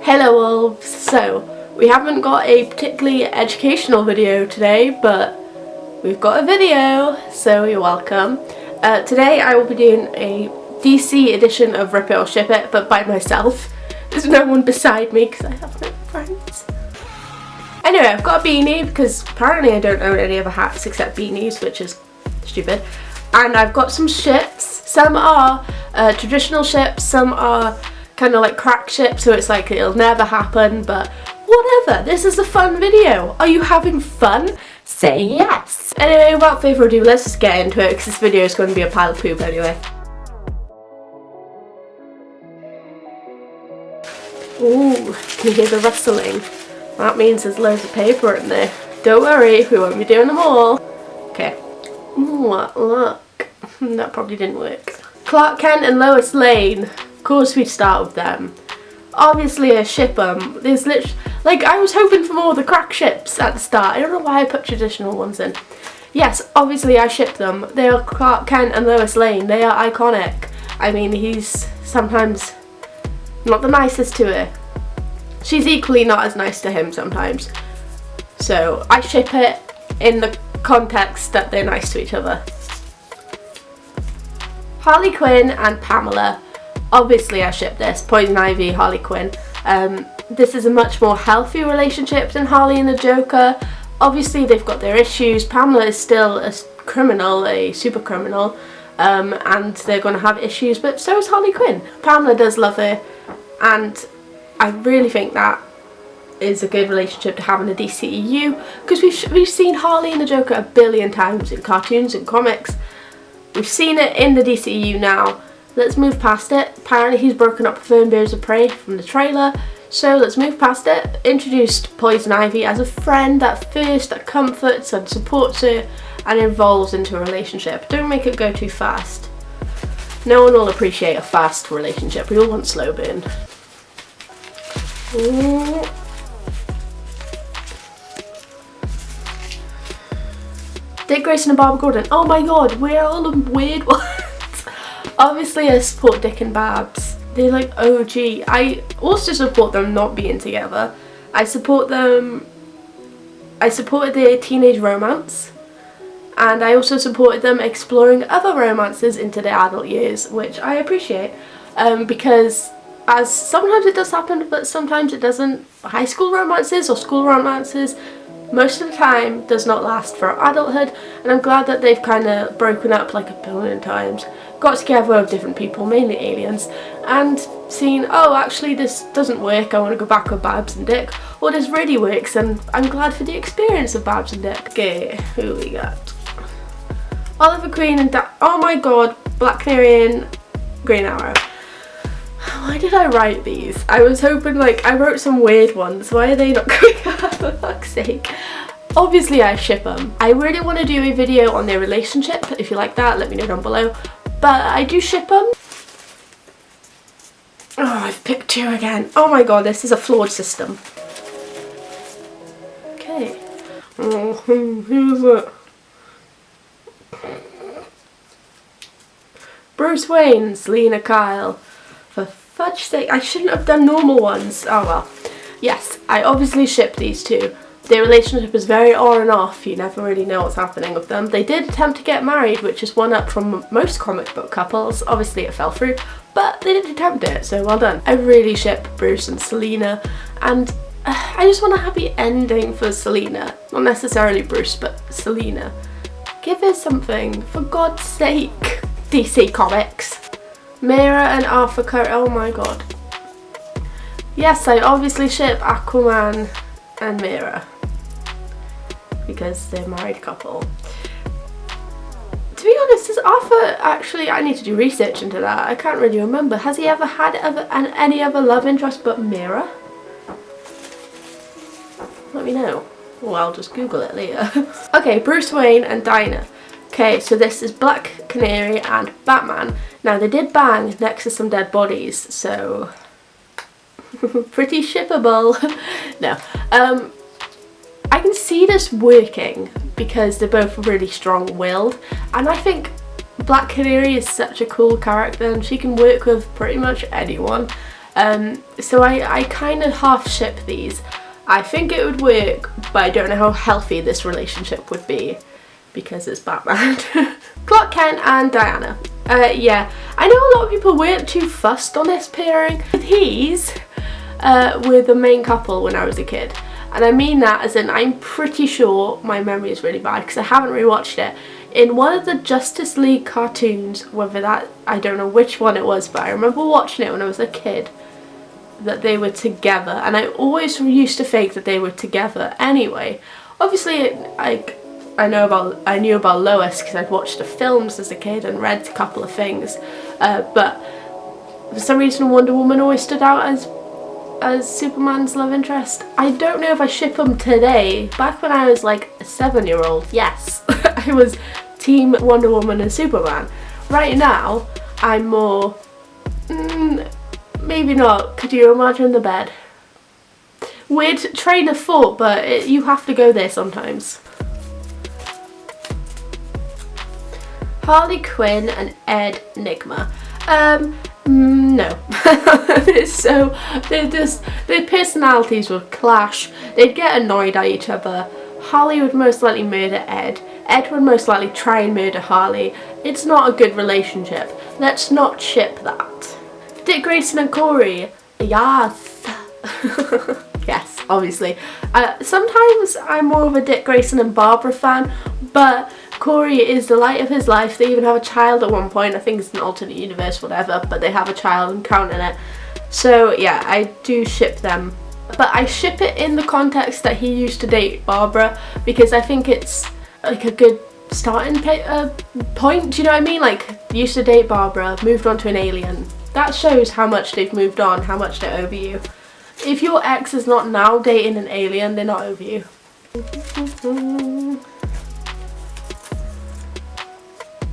Hello wolves! So, we haven't got a particularly educational video today, but we've got a video, so you're welcome. Today I will be doing a DC edition of Rip It or Ship It, but by myself. There's no one beside me because I have no friends. Anyway, I've got a beanie because apparently I don't own any other hats except beanies, which is stupid. And I've got some ships. Some are traditional ships, some are kind of like crack ships, so it's like it'll never happen, but whatever, this is a fun video. Are you having fun? Say yes. Anyway, without further ado, let's just get into it because this video is going to be a pile of poop anyway. Ooh, can you hear the rustling? That means there's loads of paper in there. Don't worry, we won't be doing them all. Okay. Look. That probably didn't work. Clark Kent and Lois Lane. Of course we'd start with them. Obviously I ship them. There's literally, like, I was hoping for more of the crack ships at the start. I don't know why I put traditional ones in. Yes, obviously I ship them. They are Clark Kent and Lois Lane. They are iconic. I mean, he's sometimes not the nicest to her. She's equally not as nice to him sometimes. So I ship it in the context that they're nice to each other. Harley Quinn and Pamela. Obviously I ship this. Poison Ivy, Harley Quinn. This is a much more healthy relationship than Harley and the Joker. Obviously they've got their issues. Pamela is still a criminal, a super criminal, and they're going to have issues, but so is Harley Quinn. Pamela does love her, and I really think that is a good relationship to have in the DCEU, because we've seen Harley and the Joker a billion times in cartoons and comics. We've seen it in the DCEU now. Let's move past it. Apparently he's broken up with her in Birds of Prey from the trailer, so let's move past it. Introduced Poison Ivy as a friend at first that comforts and supports her and involves into a relationship. Don't make it go too fast. No one will appreciate a fast relationship. We all want slow burn. Dick Grayson and Barbara Gordon. Oh my god, we're all the weird ones. Obviously I support Dick and Babs. They're like OG. I also support them not being together. I supported their teenage romance. And I also supported them exploring other romances into their adult years, which I appreciate. Because as sometimes it does happen, but sometimes it doesn't. High school romances or school romances most of the time does not last for adulthood, and I'm glad that they've kind of broken up like a billion times, got together with different people, mainly aliens, and seen, oh actually this doesn't work, I want to go back with Babs and Dick, or this really works, and I'm glad for the experience of Babs and Dick. Okay, who we got? Oliver Queen and oh my god, Black Canary and Green Arrow. Why did I write these? I was hoping, like, I wrote some weird ones. Why are they not coming up, for fuck's sake? Obviously I ship them. I really want to do a video on their relationship. If you like that, let me know down below. But I do ship them. Oh, I've picked two again. Oh my god, this is a flawed system. Okay. Oh, who's it? Bruce Wayne, Selena Kyle. For fudge's sake, I shouldn't have done normal ones. Oh well. Yes, I obviously ship these two. Their relationship is very on and off. You never really know what's happening with them. They did attempt to get married, which is one up from most comic book couples. Obviously it fell through, but they did attempt it, so well done. I really ship Bruce and Selena, and I just want a happy ending for Selena. Not necessarily Bruce, but Selena. Give her something, for God's sake. DC Comics. Mera and Arthur Curry. Oh my god. Yes, I obviously ship Aquaman and Mera because they're a married couple. To be honest, is Arthur actually, I need to do research into that. I can't really remember. Has he ever had any other love interest but Mera? Let me know. Well, I'll just Google it later. Okay, Bruce Wayne and Dinah. Okay, so this is Black Canary and Batman. Now they did bang next to some dead bodies, so pretty shippable. No, I can see this working because they're both really strong-willed, and I think Black Canary is such a cool character and she can work with pretty much anyone. So I kind of half ship these. I think it would work, but I don't know how healthy this relationship would be because it's Batman. Clark Kent and Diana. Yeah, I know a lot of people weren't too fussed on this pairing. He's were the main couple when I was a kid. And I mean that as in I'm pretty sure, my memory is really bad because I haven't rewatched it, in one of the Justice League cartoons, whether that, I don't know which one it was, but I remember watching it when I was a kid, that they were together, and I always used to think that they were together anyway. Obviously, like, I knew about Lois because I'd watched the films as a kid and read a couple of things, but for some reason Wonder Woman always stood out as Superman's love interest. I don't know if I ship them today. Back when I was like a 7-year-old, yes, I was team Wonder Woman and Superman. Right now, I'm more, maybe not. Could you imagine the bed? Weird train of thought, but you have to go there sometimes. Harley Quinn and Ed Nygma. No. So their personalities would clash. They'd get annoyed at each other. Harley would most likely murder Ed. Ed would most likely try and murder Harley. It's not a good relationship. Let's not ship that. Dick Grayson and Corey. Yes. Yes, obviously. Sometimes I'm more of a Dick Grayson and Barbara fan, but Corey is the light of his life. They even have a child at one point. I think it's an alternate universe, whatever, but they have a child and counting it. So yeah, I do ship them. But I ship it in the context that he used to date Barbara, because I think it's like a good starting point. Do you know what I mean? Like, used to date Barbara, moved on to an alien. That shows how much they've moved on, how much they're over you. If your ex is not now dating an alien, they're not over you.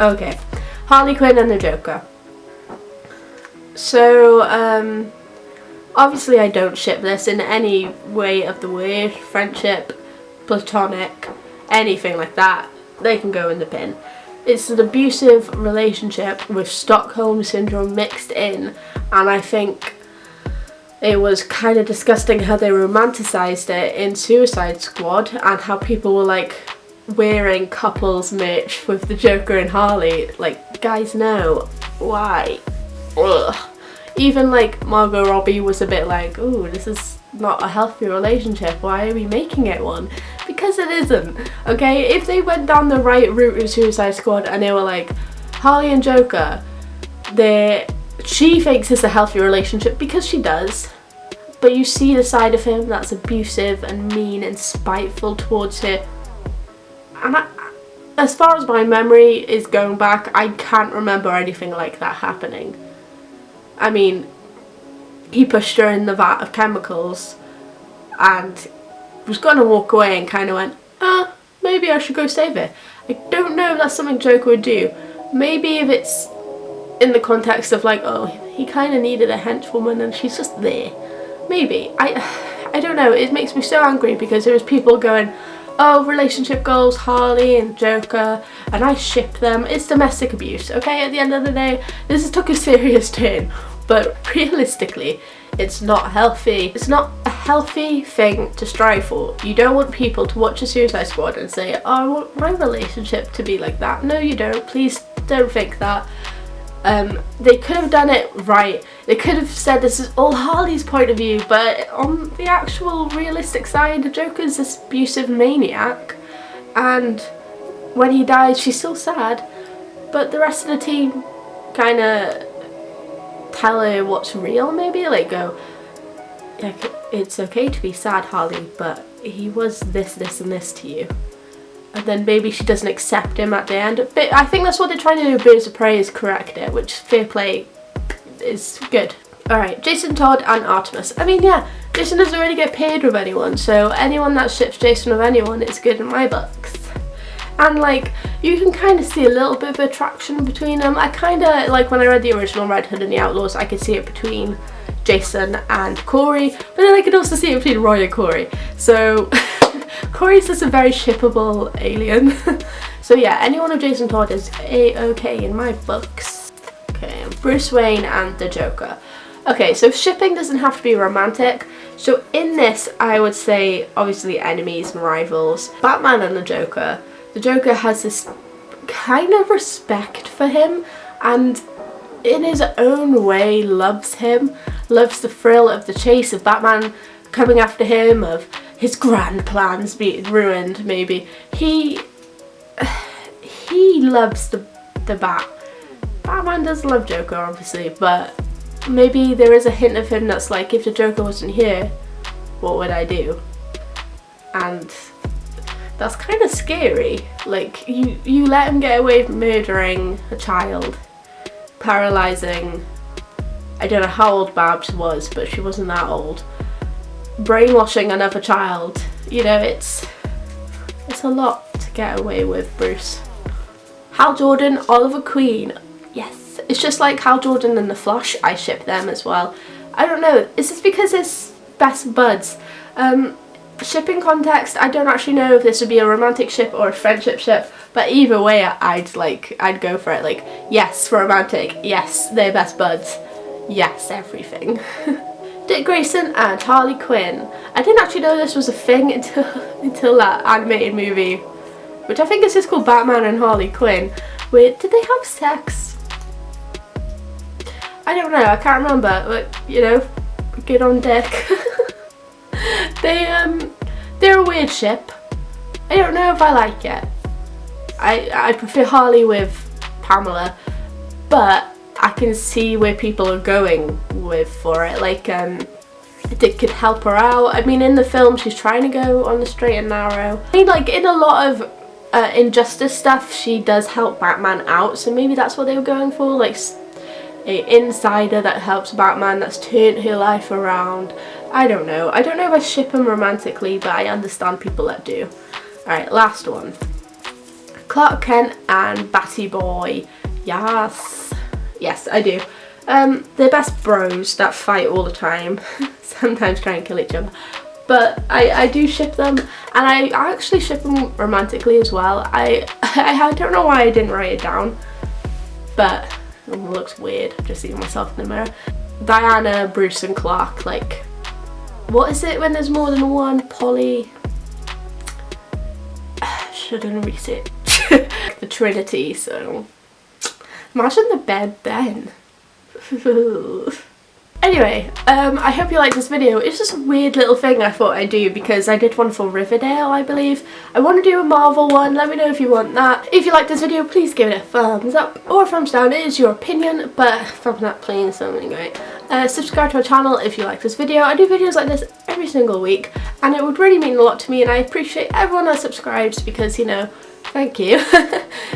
Okay, Harley Quinn and the Joker. So, obviously I don't ship this in any way of the word. Friendship, platonic, anything like that, they can go in the bin. It's an abusive relationship with Stockholm Syndrome mixed in, and I think it was kind of disgusting how they romanticised it in Suicide Squad, and how people were like wearing couples merch with the Joker and Harley. Like, guys, no. Why? Ugh. Even like Margot Robbie was a bit like, ooh, this is not a healthy relationship, why are we making it one? Because it isn't, okay? If they went down the right route in Suicide Squad and they were like, Harley and Joker, she thinks it's a healthy relationship because she does, but you see the side of him that's abusive and mean and spiteful towards her. And as far as my memory is going back, I can't remember anything like that happening. I mean, he pushed her in the vat of chemicals and was going to walk away and kind of went, maybe I should go save her. I don't know if that's something Joker would do. Maybe if it's in the context of like, oh, he kind of needed a henchwoman and she's just there. Maybe. I don't know. It makes me so angry because there was people going, oh, relationship goals, Harley and Joker, and I ship them. It's domestic abuse, okay? At the end of the day, this took a serious turn, but realistically, it's not healthy. It's not a healthy thing to strive for. You don't want people to watch a Suicide Squad and say, oh, I want my relationship to be like that. No, you don't. Please don't think that. They could have done it right. They could have said this is all Harley's point of view, but on the actual realistic side, the Joker's this abusive maniac, and when he dies she's still sad, but the rest of the team kind of tell her what's real, maybe, like go, like, it's okay to be sad, Harley, but he was this, this and this to you. And then maybe she doesn't accept him at the end. But I think that's what they're trying to do with Birds of Prey, is correct it, which fair play is good. Alright, Jason Todd and Artemis. I mean, yeah, Jason doesn't really get paired with anyone, so anyone that ships Jason with anyone is good in my books. And like, you can kind of see a little bit of attraction between them. I kind of, like when I read the original Red Hood and the Outlaws, I could see it between Jason and Corey, but then I could also see it between Roy and Corey. So Corey's just a very shippable alien. So yeah, anyone of Jason Todd is a-okay in my books. Okay, Bruce Wayne and the Joker. Okay, so shipping doesn't have to be romantic. So in this, I would say, obviously, enemies and rivals. Batman and the Joker. The Joker has this kind of respect for him, and in his own way loves him. Loves the thrill of the chase, of Batman coming after him, of his grand plans being ruined, maybe. He loves the Bat. Batman does love Joker, obviously, but maybe there is a hint of him that's like, if the Joker wasn't here, what would I do? And that's kind of scary. Like, you let him get away with murdering a child, paralysing, I don't know how old Babs was, but she wasn't that old, brainwashing another child. You know, it's a lot to get away with, Bruce. Hal Jordan, Oliver Queen. Yes, it's just like Hal Jordan and the Flash. I ship them as well. I don't know, is this because it's best buds? Shipping context, I don't actually know if this would be a romantic ship or a friendship ship, but either way I'd go for it. Like, yes, romantic, yes, they're best buds, yes, everything. Dick Grayson and Harley Quinn. I didn't actually know this was a thing until that animated movie, which I think is just called Batman and Harley Quinn. Wait, did they have sex? I don't know, I can't remember, but you know, good on Dick. They're a weird ship. I don't know if I like it. I prefer Harley with Pamela, but I can see where people are going for it. Like, Dick could help her out. I mean, in the film, she's trying to go on the straight and narrow. I mean, like, in a lot of Injustice stuff, she does help Batman out, so maybe that's what they were going for, like an insider that helps Batman, that's turned her life around. I don't know if I ship them romantically, but I understand people that do. Alright, last one. Clark Kent and Batty Boy. Yes, I do. They're best bros that fight all the time, sometimes try and kill each other. But I do ship them, and I actually ship them romantically as well. I don't know why I didn't write it down, but it looks weird just seeing myself in the mirror. Diana, Bruce and Clark, like, what is it when there's more than one? Polly... shouldn't read it. The Trinity, so... imagine the bed then. Anyway, I hope you liked this video. It's just a weird little thing I thought I'd do because I did one for Riverdale, I believe. I want to do a Marvel one, let me know if you want that. If you liked this video, please give it a thumbs up or a thumbs down, it is your opinion, but thumbs up please, something great. Subscribe to our channel if you like this video. I do videos like this every single week, and it would really mean a lot to me, and I appreciate everyone that subscribes because, you know, thank you.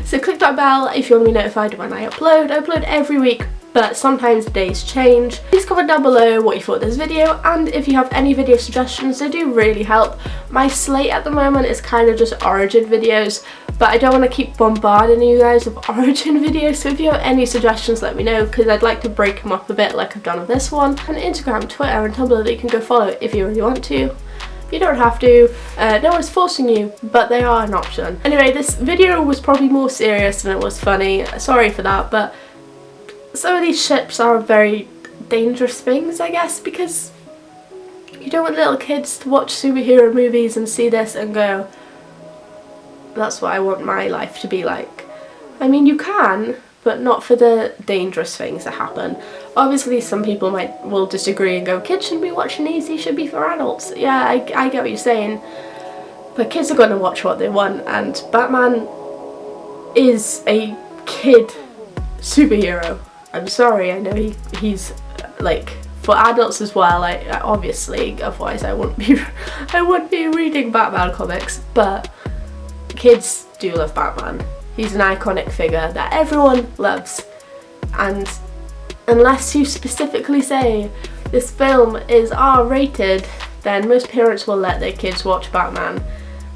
So click that bell if you want to be notified when I upload. I upload every week, but sometimes the days change. Please comment down below what you thought of this video, and if you have any video suggestions, they do really help. My slate at the moment is kind of just origin videos, but I don't want to keep bombarding you guys with origin videos, so if you have any suggestions, let me know, because I'd like to break them up a bit like I've done with this one. And Instagram, Twitter and Tumblr that you can go follow if you really want to. You don't have to, no one's forcing you, but they are an option. Anyway, this video was probably more serious than it was funny, sorry for that, but some of these ships are very dangerous things, I guess, because you don't want little kids to watch superhero movies and see this and go, that's what I want my life to be like. I mean, you can, but not for the dangerous things that happen. Obviously, some people will disagree and go, kids shouldn't be watching these should be for adults. Yeah, I get what you're saying, but kids are going to watch what they want, and Batman is a kid superhero. I'm sorry, I know he's like for adults as well. Obviously, otherwise I wouldn't be reading Batman comics. But kids do love Batman. He's an iconic figure that everyone loves, and unless you specifically say this film is R-rated, then most parents will let their kids watch Batman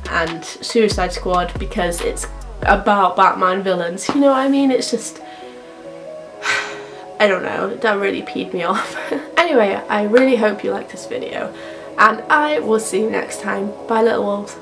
and Suicide Squad because it's about Batman villains. You know what I mean? It's just, I don't know, that really peed me off. Anyway, I really hope you liked this video, and I will see you next time. Bye, little wolves.